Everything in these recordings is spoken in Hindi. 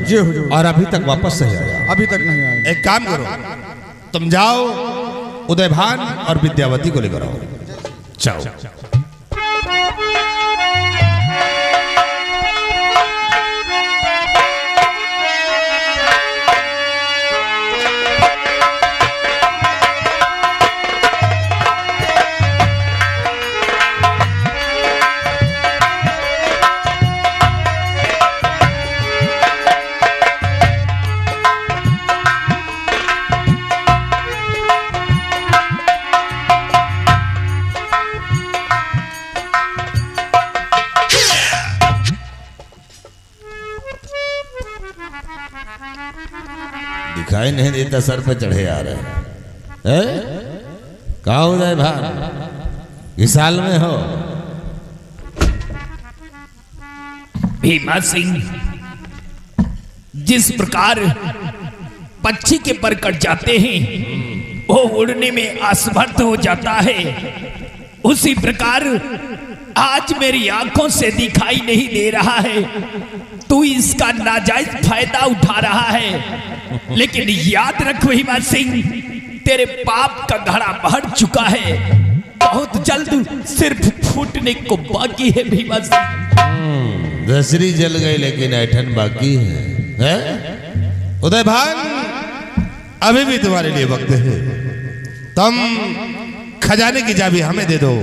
जी हुजूर। और अभी तक वापस नहीं आया। अभी तक नहीं आया। एक काम करो, तुम जाओ उदयभान और विद्यावती को लेकर आओ। जाओ। दिखाई नहीं देता, सर पे चढ़े आ रहे हैं। कहा उदयभान, इस साल में हो? भीमा सिंह, जिस प्रकार पक्षी के पर कट जाते हैं वो उड़ने में असमर्थ हो जाता है, उसी प्रकार आज मेरी आंखों से दिखाई नहीं दे रहा है। तू इसका नाजायज फायदा उठा रहा है, लेकिन याद रख भीमा सिंह, तेरे पाप का घड़ा भर चुका है। बहुत जल्द सिर्फ फूटने को बाकी है भीमा सिंह। दसरी जल गई लेकिन ऐठन बाकी है? उदयभान, अभी भी तुम्हारे लिए वक्त है। तुम खजाने की चाबी हमें दे दो,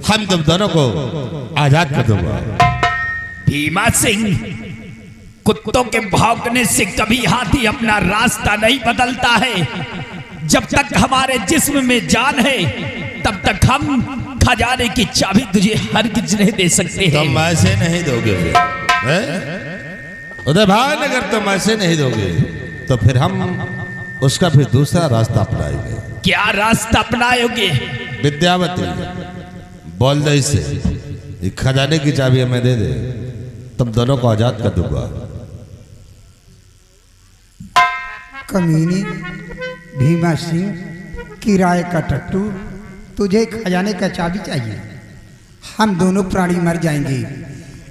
हम तुम दोनों को आजाद कर दूंगा। भीमा सिंह, कुत्तों के भौंकने से कभी हाथी अपना रास्ता नहीं बदलता है। जब तक हमारे जिस्म में जान है तब तक हम खजाने की चाबी तुझे हरगिज नहीं दे सकते हैं। तुम ऐसे नहीं दोगे उदयभान, अगर तुम ऐसे नहीं दोगे तो फिर हम उसका फिर दूसरा रास्ता अपनाएंगे। क्या रास्ता अपनाओगे? विद्यावती, बोल दे इसे, खजाने की चाबी हमें दे दे, तुम दोनों को आजाद कर दूंगा। कमीनी भीमा सिंह, किराए का टट्टू, तुझे खजाने का चाबी चाहिए। हम दोनों प्राणी मर जाएंगे,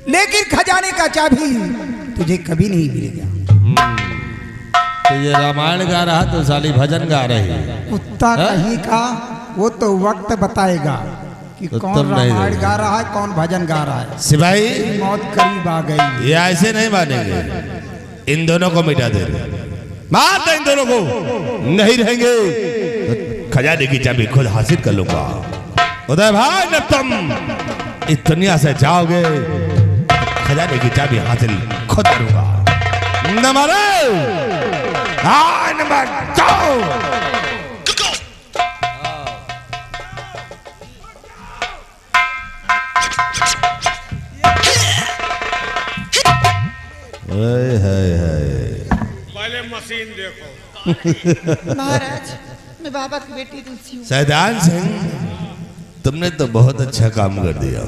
लेकिन खजाने का चाबी तुझे कभी नहीं मिलेगा। तो ये रामायण गा रहा तो साली भजन गा रही। कुत्ता कहीं का, वो तो वक्त बताएगा कि तो कौन रामायण गा रहा है, कौन भजन गा रहा है। सिपाही, मौत करीब आ गई। ये ऐसे नहीं मानेंगे, इन दोनों को मिटा दे। मार दे इन दोनों को, नहीं रहेंगे तो खजाने की चाबी खुद हासिल कर लूंगा। उदयभान, अब तुम इस दुनिया से जाओगे, खजाने की चाबी हासिल खुद करूंगा। नंबर जाओ। पहले मशीन देखो। महाराज, मैं बाबा की बेटी तुलसी हूँ। सैदान सिंह, तुमने तो बहुत अच्छा काम कर दिया।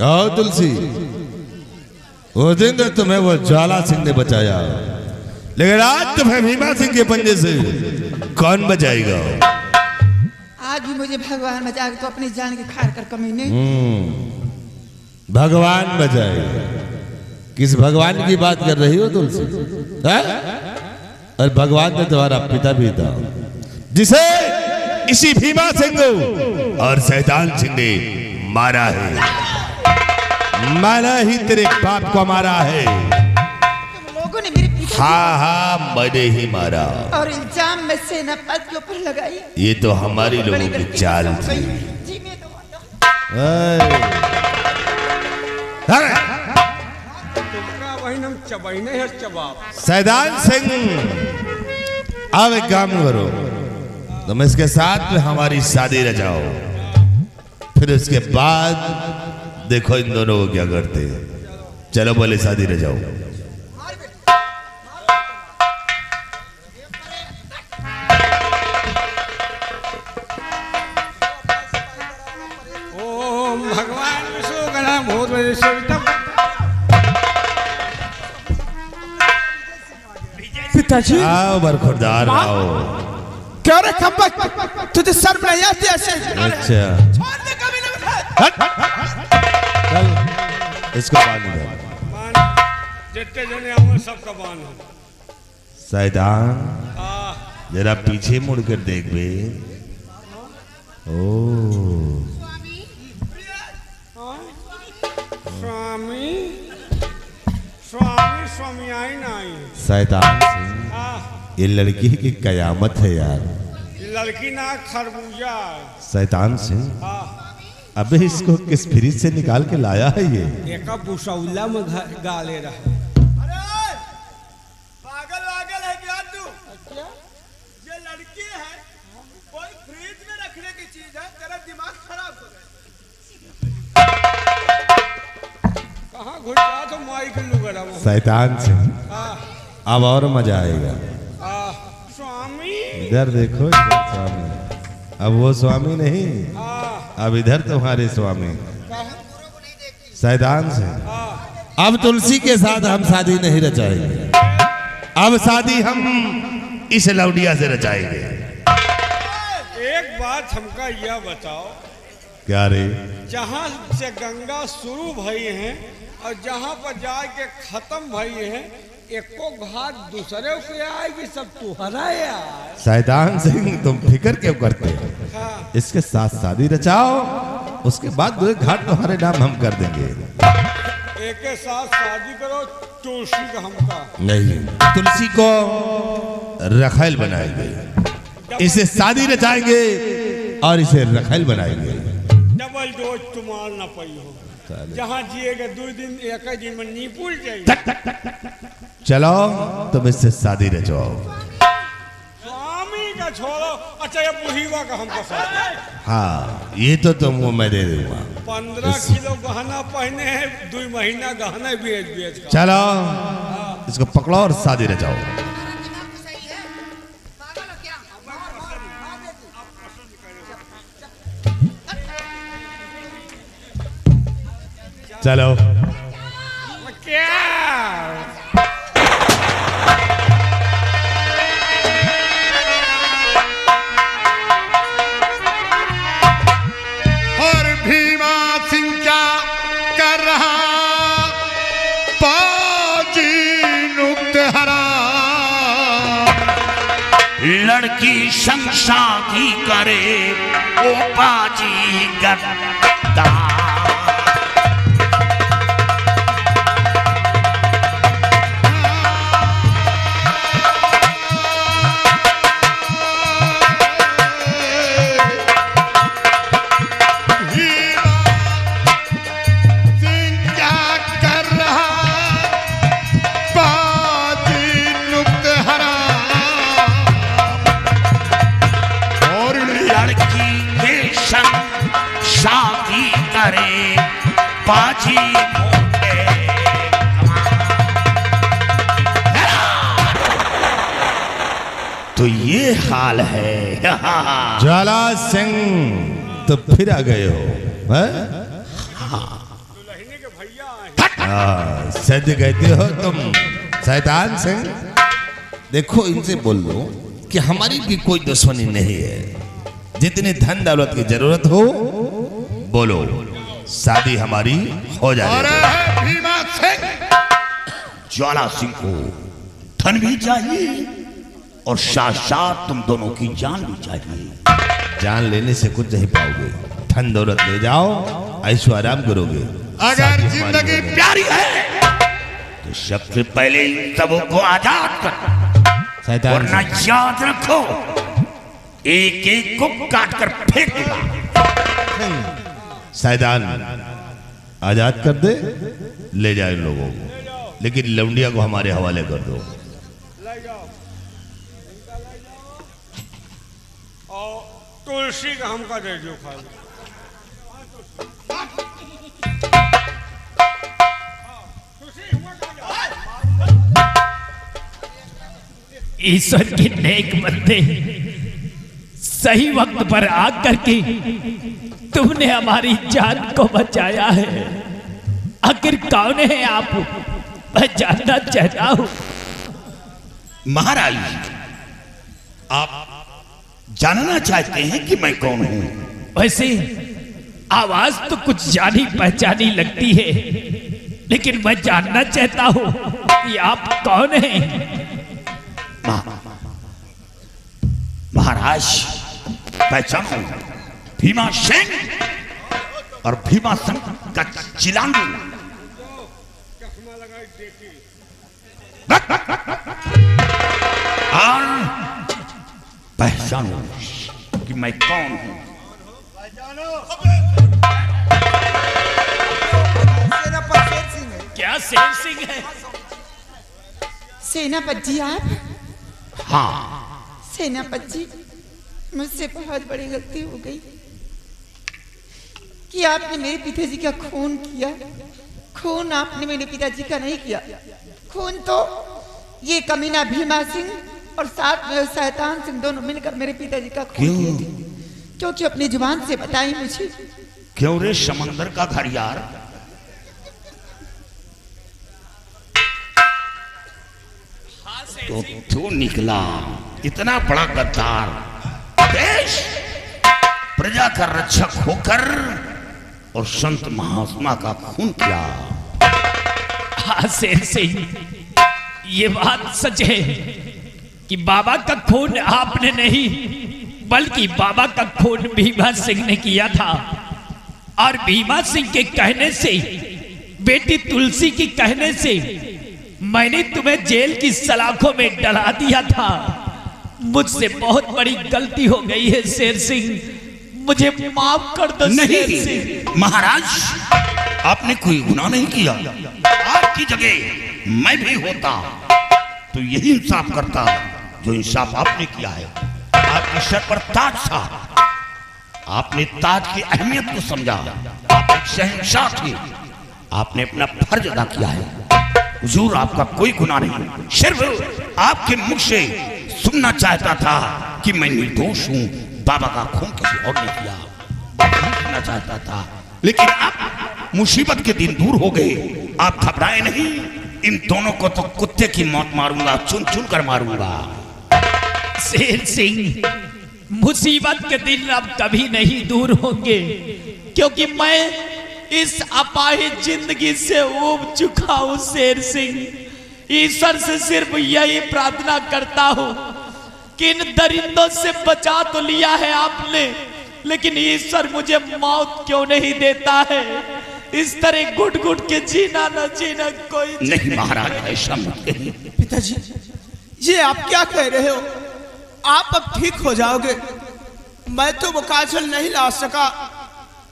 आओ तुलसी, वो दिन तो तुम्हें वो ज्वाला सिंह ने बचाया, लेकिन आज तुम्हें भीमा सिंह के पंजे से कौन बचाएगा? आज भी मुझे भगवान बचा के तो अपनी जान की खार कर कमीने। भगवान बचाएगा? किस भगवान की बात कर रही हो तुलसी? और भगवान तो तुम्हारा पिता भी था, जिसे इसी भीमा सिंह और सैतान सिंह ने मारा है। मारा ही तेरे बाप को मारा है। तुम लोगों ने मेरे पिता हाँ, मैंने ही मारा। और इल्जाम में सेनापति के ऊपर लगाई। ये तो हमारी लोगों की चाल थी। जी मैं सैदान सिंह, अब एक काम करो, तुम इसके साथ में हमारी शादी रचाओ, फिर उसके बाद देखो इन दोनों को क्या करते हैं। चलो बोले शादी रचाओ। ओम भगवान विष्णु गणा भूत पिताजी, आओ बरखुरदार, आओ। क्या रे कब्बक, तुझे शर्म नहीं आती ऐसे? अच्छा, छोड़ दे, कभी नहीं उठा। चल इसको बांध दो। बान जितने जने आवे सबका बान हो। शैतान आ जरा पीछे मुड़ कर देख बे। ओ स्वामी स्वामी स्वामी आई ना आई। शैतान सिंह, आ ये लड़की की कयामत है यार। लड़की ना खरबूजा। शैतान सिंह, आ अबे इसको किस फ्रिज से निकाल के लाया है ये? एक बुसौला में गाले रहा। पागल वागल है क्या तू? ये लड़की है, कोई फ्रिज में रखने की चीज है, तेरा दिमाग खराब हो गया। कहाँ घुस जा तो माई के लुगड़ा वो। शैतान सिंह, आ अब और मजा आएगा। आ स्वामी इधर देखो, इधर स्वामी। अब वो स्वामी नहीं, आ अब इधर तुम्हारे स्वामी। शैतान सिंह, अब तुलसी के साथ हम शादी नहीं रचाएंगे। अब शादी हम इस लौडिया से रचाएंगे। एक बात हमका यह बताओ, क्या रे? जहाँ से गंगा शुरू भई है और जहाँ पर जाके खत्म भई है, एको घाट दूसरे के आएगी, सब तुहरा यार। शैतान सिंह, तुम फिक्र क्यों करते हो? हाँ इसके साथ शादी रचाओ, उसके बाद दो घाट तुम्हारे नाम हम कर देंगे। एक के साथ शादी करो, तुलसी का हमका नहीं, तुलसी को रखेल बनाएंगे, इसे शादी रचाएंगे और इसे रखेल बनाएंगे। डबल डोज तुम्हार ना पई हो। जहाँ जिएगा 2 दिन 1 दिन में नीपुल जाएगी। चलो तुम इससे शादी रचाओ। स्वामी का छोड़ो। अच्छा ये बुढ़ीवा का हमको साथ। हाँ, ये तो तुमको मैं दे दूंगा। 15 किलो गहना पहने हैं, 2 महीना गहना बेच का। चलो इसको पकड़ो और शादी रचाओ। चलो क्या और भीमा सिंह क्या कर रहा? पाजी नुक्त हरा। लड़की संग शादी करे ओ पाजी गद्दा। बाजी तो ये हाल है। ज्वाला सिंह, तो फिर आ गए हो? दुल्हने के भैया आए। हाँ, सद कहते हो तुम शैतान सिंह। देखो इनसे बोल दो कि हमारी भी कोई दुश्मनी नहीं है। जितने धन दौलत की जरूरत हो बोलो, शादी हमारी हो जाएगी। भीमा सिंह, ज्वाला सिंह को धन भी चाहिए और साथ साथ तुम दोनों की जान भी चाहिए। जान लेने से कुछ नहीं पाओगे, धन दौलत ले जाओ, ऐशो आराम करोगे। अगर शादी हमारी जिंदगी हो जाएगी। प्यारी है तो सबसे पहले इन सबों को आजाद कर, शैतान वरना याद रखो एक एक को काट कर फेंक देगा। शैतान आजाद कर दे, ले जाए इन लोगों को, लेकिन लौंडिया को हमारे हवाले कर दो। ले जाओ, इनका ले जाओ और तुलसी का हमका दे दो खाली। ईश्वर के नेक बंदे, सही वक्त पर आकर के तुमने हमारी जान को बचाया है। आखिर कौन है आप, मैं जानना चाहता हूं। महाराज, आप जानना चाहते हैं कि मैं कौन हूं? वैसे आवाज तो कुछ जानी पहचानी लगती है, लेकिन मैं जानना चाहता हूँ कि आप कौन हैं? महाराज पहचानो, भीमा सिंह और भीमा सिंह का चिलांगू। और पहचानो कि मैं कौन हूं। क्या शेर सिंह है? सेनापति जी आप? हाँ, सेनापति जी, मुझसे बहुत बड़ी गलती हो गई कि आपने मेरे पिताजी का खून किया। खून आपने मेरे पिताजी का नहीं किया, खून तो ये कमीना भीमा सिंह और साथ में शैतान सिंह दोनों मिलकर मेरे पिताजी का खून किए थे। क्योंकि अपनी जुबान से बताई मुझे। क्यों रे समंदर का घर यार? तो तू निकला इतना बड़ा गद्दार, देश प्रजा का रक्षक होकर और संत महात्मा का खून किया। हाँ शेर सिंह, ये बात सच है कि बाबा का खून आपने नहीं बल्कि बाबा का खून भीमा सिंह ने किया था। और भीमा सिंह के कहने से, बेटी तुलसी के कहने से मैंने तुम्हें जेल की सलाखों में डला दिया था। मुझसे बहुत बड़ी गलती हो गई है शेर सिंह, मुझे माफ कर दो। नहीं महाराज, आपने कोई गुनाह नहीं किया। आपकी जगह मैं भी होता तो यही इंसाफ करता जो इंसाफ आपने किया है। आपके सर पर ताज था, आपने ताज की अहमियत को समझा। आप एक शहंशाह थे, आपने अपना फर्ज अदा किया है। हुजूर, आपका कोई गुनाह नहीं, सिर्फ आपके मुख से सुनना चाहता था कि मैं निर्दोष हूं, बाबा का खून किसी और ने किया, सुनना चाहता था। लेकिन अब मुसीबत के दिन दूर हो गए, आप घबराए नहीं। इन दोनों को तो कुत्ते की मौत मारूंगा, चुन चुन कर मारूंगा। शेर सिंह, मुसीबत के दिन अब कभी नहीं दूर होंगे, क्योंकि मैं इस अपाहिज जिंदगी से ऊब चुका हूं। शेर सिंह, ईश्वर से सिर्फ यही प्रार्थना करता हूं कि इन दरिंदों से बचा तो लिया है आपने, लेकिन ईश्वर मुझे मौत क्यों नहीं देता है? इस तरह घुट घुट के जीना न जीना कोई नहीं महाराज, ऐसा मत कहिए। पिताजी, ये आप क्या कह रहे हो? आप अब ठीक हो जाओगे। मैं तो वो काजल नहीं ला सका,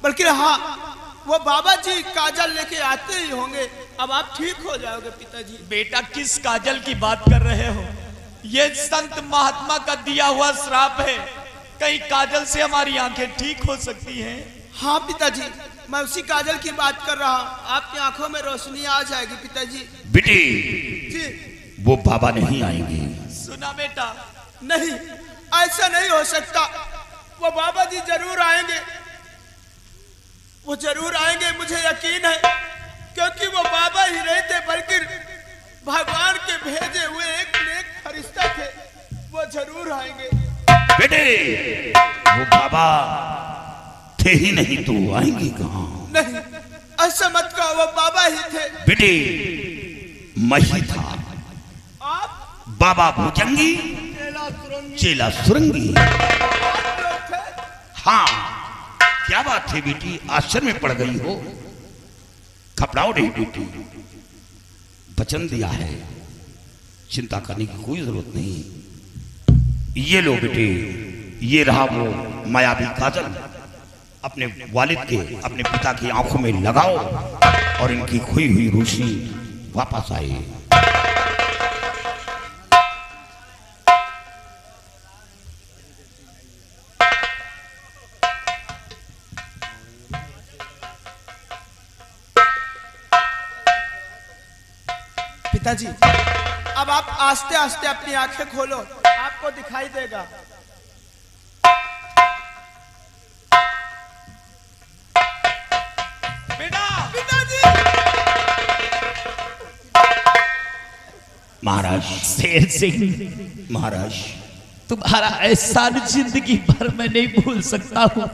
बल्कि हाँ, वो बाबा जी काजल लेके आते ही होंगे। अब आप ठीक हो जाओगे पिताजी। बेटा, किस काजल की बात कर रहे हो? ये संत महात्मा का दिया हुआ श्राप है। कहीं काजल से हमारी आंखें ठीक हो सकती हैं? हाँ पिताजी, मैं उसी काजल की बात कर रहा हूँ। आपकी आंखों में रोशनी आ जाएगी पिताजी। बेटी, जी, वो बाबा नहीं आएंगे। सुना बेटा? नहीं, ऐसा नहीं हो सकता। वो बाबा जी जरूर आएंगे, वो जरूर आएंगे, मुझे यकीन है। क्योंकि वो बाबा ही नहीं थे, बल्कि भगवान के भेजे हुए एक नेक फरिश्ता थे। वो जरूर आएंगे। बेटे, वो बाबा थे ही नहीं तो आएंगे कहाँ? नहीं, ऐसा मत कहो, वो बाबा ही थे। बेटे, मैं ही था। आप बाबा भुजंगी, चेला सुरंगी। हाँ, क्या बात है बेटी, आश्चर्य में पड़ गई हो? घबराओ नहीं बेटी, वचन दिया है, चिंता करने की कोई जरूरत नहीं। ये लो बेटे, ये रहा वो मायावी काजल। अपने वालिद के, अपने पिता की आंखों में लगाओ और इनकी खोई हुई रोशनी वापस आए। पिताजी, अब आप आस्ते आस्ते अपनी आंखें खोलो, आपको दिखाई देगा। बेटा, पिताजी। महाराज, शेर सिंह, महाराज, तुम्हारा एहसान जिंदगी भर मैं नहीं भूल सकता हूँ।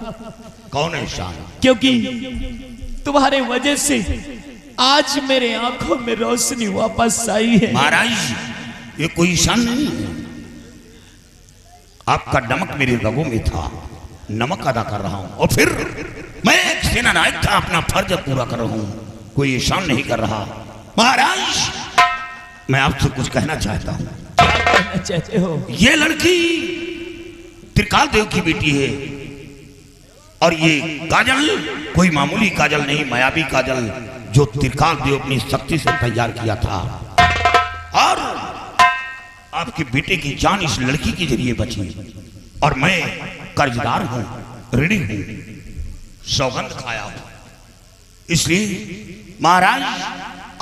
कौन एहसान? क्योंकि तुम्हारे वजह से आज मेरे आंखों में रोशनी वापस आई है। महाराज ये कोई ईशान नहीं है, आपका नमक मेरे रगों में था, नमक अदा कर रहा हूं। और फिर मैं एक सेना नायक था, अपना फर्ज पूरा कर रहा हूं, कोई ईशान नहीं कर रहा। महाराज मैं आपसे कुछ कहना चाहता हूं। क्या कहना चाहते हो? ये लड़की त्रिकाल देव की बेटी है और ये काजल कोई मामूली काजल नहीं, मायावी काजल जो त्रिकाल देव अपनी शक्ति से तैयार किया था। और आपके बेटे की जान इस लड़की के जरिए बची और मैं कर्जदार हूं, ऋणी हूं, सौगंध खाया हूं। इसलिए महाराज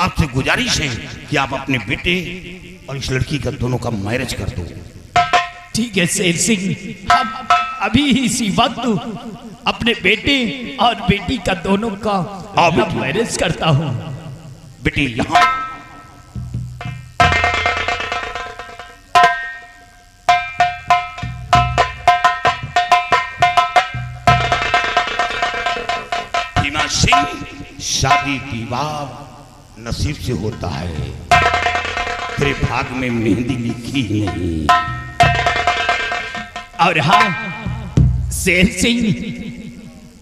आपसे गुजारिश है कि आप अपने बेटे और इस लड़की का दोनों का मैरिज कर दो। ठीक है शेर सिंह, हम अभी इसी वक्त अपने बेटे और बेटी का दोनों का मैरिज करता हूं। बेटी यहां सिंह, शादी विवाह नसीब से होता है, तेरे भाग में मेहंदी लिखी ही नहीं। और हाँ शेर सिंह,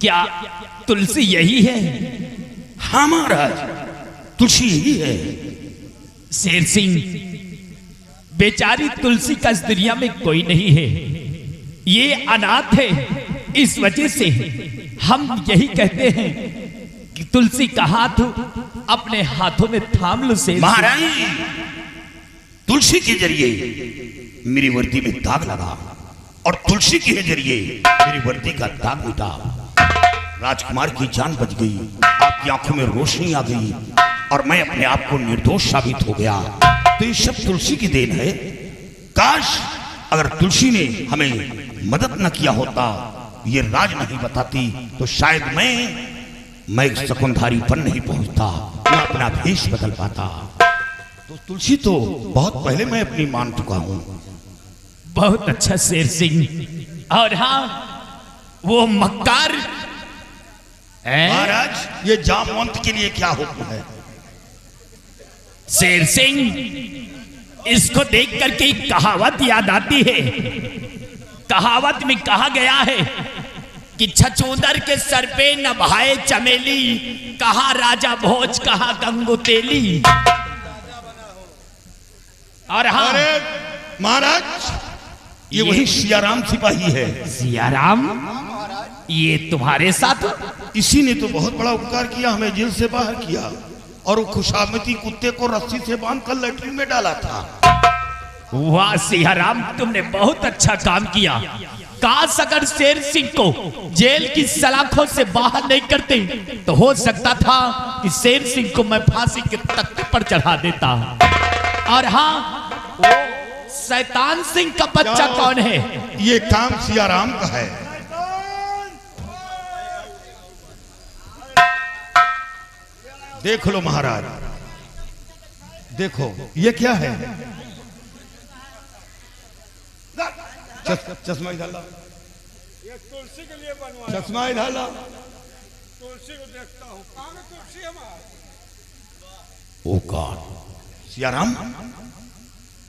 क्या तुलसी यही है? हाँ महाराज तुलसी यही है। शेर सिंह, बेचारी तुलसी का इस दुनिया में कोई नहीं है, ये अनाथ है। इस वजह से हम यही कहते हैं कि तुलसी का हाथ अपने हाथों में थाम लो। से महाराज तुलसी के जरिए मेरी वर्दी में दाग लगा और तुलसी के जरिए मेरी वर्दी का दाग मिटा। राजकुमार की जान बच गई, आपकी आंखों में रोशनी आ गई और मैं अपने आप को निर्दोष साबित हो गया। तो ये सब तुलसी की देन है। काश अगर तुलसी ने हमें मदद न किया होता, ये राज नहीं बताती, तो शायद मैं शकुंधारी पर नहीं पहुंचता, मैं अपना भेष बदल पाता। तो तुलसी तो बहुत पहले मैं अपनी मान चुका हूं। बहुत अच्छा शेर सिंह। और हाँ वो मक्कार महाराज ये जामवंत के लिए क्या हुक्म है? शेर सिंह, इसको देख करके एक कहावत याद आती है। कहावत में कहा गया है कि छछूंदर के सर पे न भाए चमेली, कहा राजा भोज कहा गंगोतेली। और हाँ महाराज ये वही सियाराम सिपाही है। सियाराम ये तुम्हारे साथ? इसी ने तो बहुत बड़ा उपकार किया, हमें जेल से बाहर किया और वो खुशामती कुत्ते को रस्सी से बांधकर लैट्रिन में डाला था। वाह सियाराम, तुमने बहुत अच्छा काम किया। काश अगर शेर सिंह को जेल की सलाखों से बाहर नहीं करते तो हो सकता था कि शेर सिंह को मैं फांसी के तख्ते पर चढ़ा देता। और हाँ वो शैतान सिंह का बच्चा कौन है? ये काम सियाराम का है। देख लो महाराज, देखो ये क्या है? चश्मा इधर ला, ये तुलसी के लिए बनवाया। चश्मा इधर ला। तुलसी को देखता हूँ, कहाँ में तुलसी हमारा? ओ गॉड, सियाराम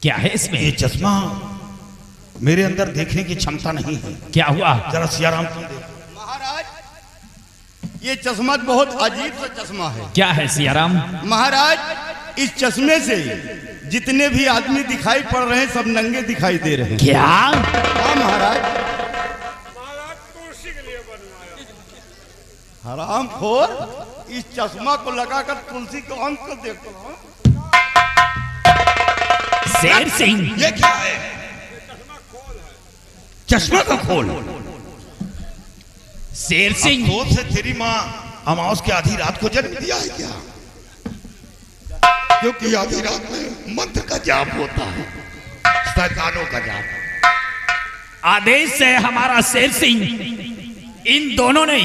क्या है इसमें? ये चश्मा मेरे अंदर देखने की क्षमता नहीं है। क्या हुआ? जरा सियाराम तुम देख। महाराज ये चश्मा बहुत अजीब सा चश्मा है। क्या है सियाराम? महाराज इस चश्मे से जितने भी आदमी दिखाई पड़ रहे हैं सब नंगे दिखाई दे रहे हैं। क्या? हाँ महाराज। महाराज तुलसी के लिए बनवाया। हराम खोर, इस चश्मा को लगाकर तुलसी को अंत को देखो। शेर सिंह, ये क्या है? चश्मा का खोल। शेर सिंह, तो से तेरी माँ अमावस की आधी रात को जन्म दिया है क्या? क्योंकि आधी रात में मंत्र का जाप होता है, शैतानों का जाप। आदेश है हमारा शेर सिंह। इन दोनों ने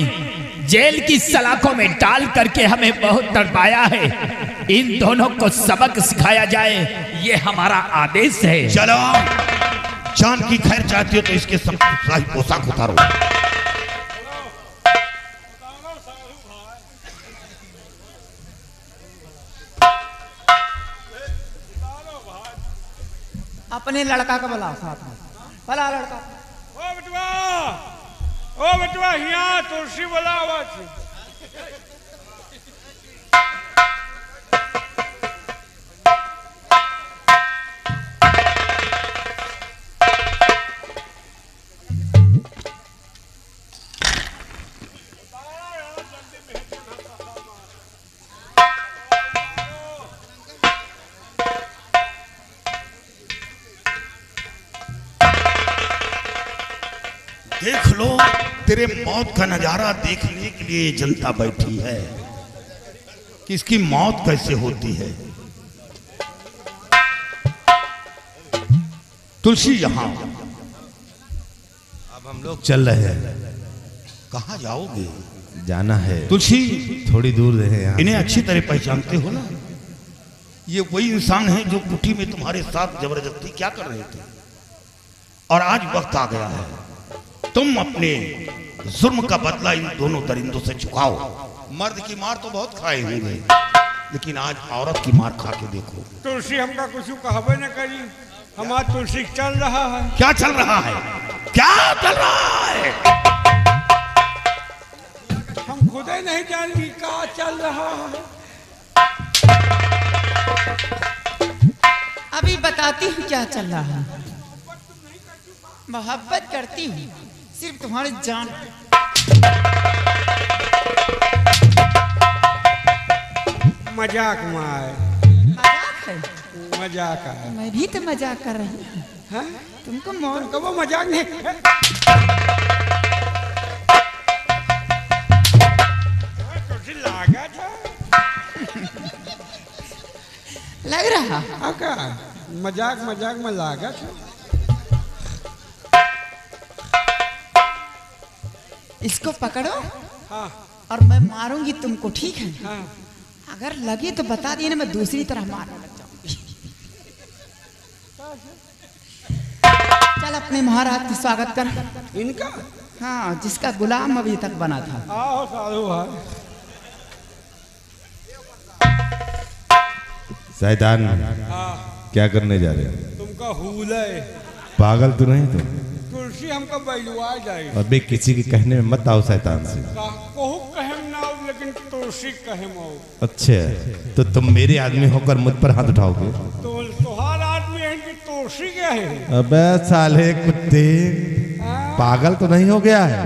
जेल की सलाखों में डाल करके हमें बहुत तड़पाया है। इन दोनों को सबक सिखाया जाए, ये हमारा आदेश है। चलो, जान की खैर चाहती हो तो इसके सब शाही पोशाक उतारो। अपने लड़का का बुलाओ साथ में। भला लड़का। ओ बटवा यहाँ तुलसी बुलावा थी। देख लो, तेरे मौत का नजारा देखने के लिए जनता बैठी है कि इसकी मौत कैसे होती है। तुलसी यहाँ। अब हम लोग चल रहे हैं। कहाँ जाओगे? जाना है तुलसी। थोड़ी दूर है यहाँ। इन्हें अच्छी तरह पहचानते हो ना? ये वही इंसान है जो कुटी में तुम्हारे साथ जबरदस्ती क्या कर रहे थे, और आज वक्त आ गया है तुम अपने जुर्म का बदला इन दोनों दरिंदों से चुकाओ। मर्द की मार तो बहुत खाए होंगे, लेकिन आज औरत की मार खा के देखो। तुलसी हमका कुछ कहबे न करी। हमारा तुलसी चल रहा है। क्या चल रहा है? क्या चल रहा है? हम खुद ही नहीं जानती क्या चल रहा है। अभी बताती हूँ क्या चल रहा है। मोहब्बत करती हूँ सिर्फ तुम्हारी जान। मजाक मार। मजाक है? मजाक है। मैं भी तो मजाक कर रही हूँ। हाँ? तुमको मौत तुमको वो मजाक नहीं। तुलसी लागा था। लग रहा। हाँ का मजाक मजाक में लागा था। इसको पकड़ो। हाँ। और मैं मारूंगी तुमको, ठीक है? हाँ। अगर लगे तो बता दिए ना, मैं दूसरी तरह मारने लग जाऊंगी। चल अपने महाराज का स्वागत कर। इनका? हाँ, जिसका गुलाम अभी तक बना था। आओ साधु भाई। शैतान हाँ। क्या करने जा रहे हैं? तुमका हुले। पागल तो नहीं तुम? तुलसी हमको बैलुआ जाए। अबे किसी के कहने में मत आओ शैतान से। कहू कहम ना हो, लेकिन तुलसी कहम हो। अच्छा, तो तुम मेरे आदमी होकर मुझ पर हाथ उठाओगे? तुहार आदमी है कि तुलसी क्या है? अबे साले कुत्ते, पागल तो नहीं हो गया है?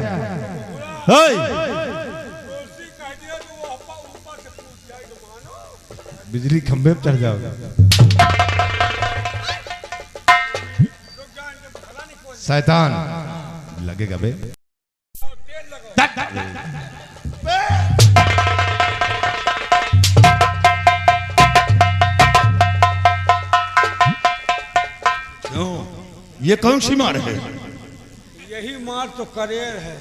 तुलसी कह दिया तो वो ऊपर से पूछ जाएगा, मानो। बिजली खंभे पर चढ़ जाओगे। शैतान लगेगा बे। क्यों? ये कौन सी मार है? यही मार तो करेर है।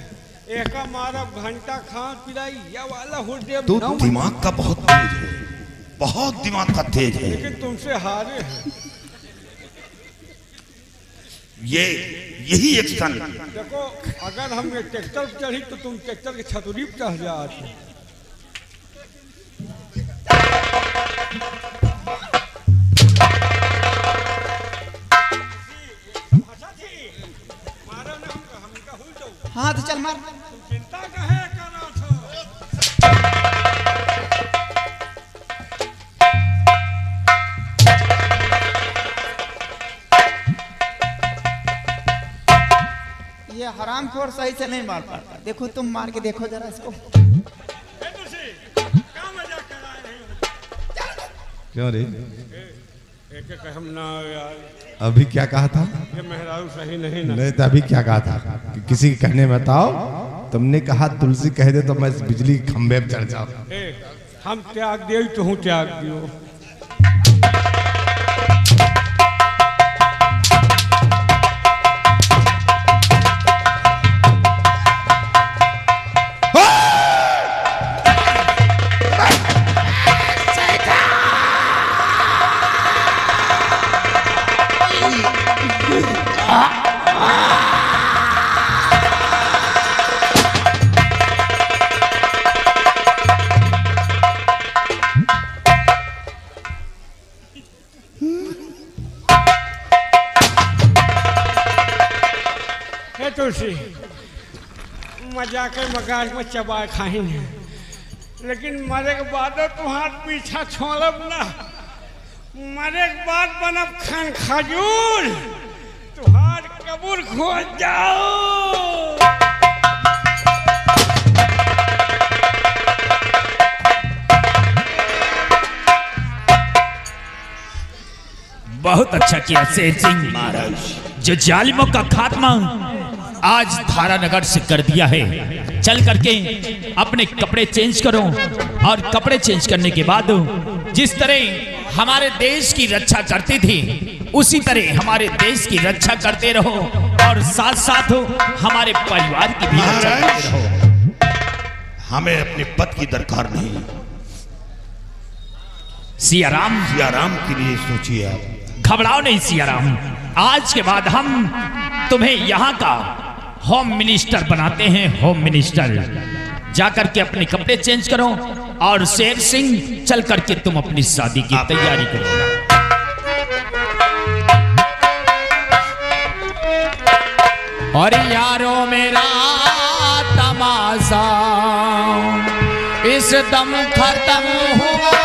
एक मारब घंटा खान पिलाई या वाला हुर्दे। तू दिमाग का बहुत तेज है, बहुत दिमाग का तेज है। लेकिन तुमसे हारे हैं। यही एक्शन। देखो, अगर हम ये ट्रैक्टर पर चढ़ी तो तुम ट्रैक्टर के छतरी पर चढ़ जाते। हाँ तो चल मार। चिंता कहे करा था। ये हरामखोर सही से नहीं मार पाता। देखो तुम मार के देखो जरा इसको। क्यों रे? एक कहम ना यार। अभी क्या कहा था? ये मेहरारू सही नहीं ना। नहीं तो अभी क्या कहा था कि किसी के कहने में बताओ? तुमने कहा तुलसी कह दे तो मैं इस बिजली के खंभे पर चढ़ जाऊं। हम त्याग दे तो हूँ त्याग दियो। तुलसी मजाक मगाज में चबा खाएंगे, लेकिन मरे के बाद तुम्हार पीछा छोड़ब ना। मरे के बाद बनब खान खजूर, तुम्हार कबूर खोज जाओ। बहुत अच्छा किया शेर सिंह महाराज, जो जालिमों का खात्मा आज थारानगर से कर दिया है। चल करके अपने कपड़े चेंज करो और कपड़े चेंज करने के बाद जिस तरह हमारे देश की रक्षा करती थी उसी तरह हमारे देश की रक्षा करते रहो और साथ साथ हमारे परिवार की भी रक्षा करते रहो। हमें अपने पद की दरकार नहीं। सियाराम के लिए सोचिए आप। घबराओ नहीं सियाराम, आज के बाद हम तुम्हें यहाँ का होम मिनिस्टर बनाते हैं। होम मिनिस्टर जाकर के अपने कपड़े चेंज करो और शेर सिंह चल करके तुम अपनी शादी की तैयारी करो। और यारो मेरा तमाशा इस दम खत्म हुआ।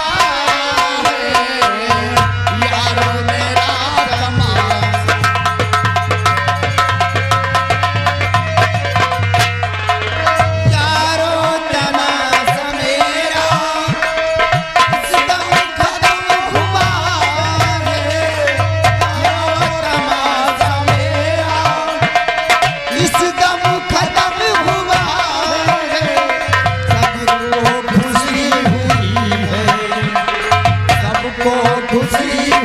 खुशी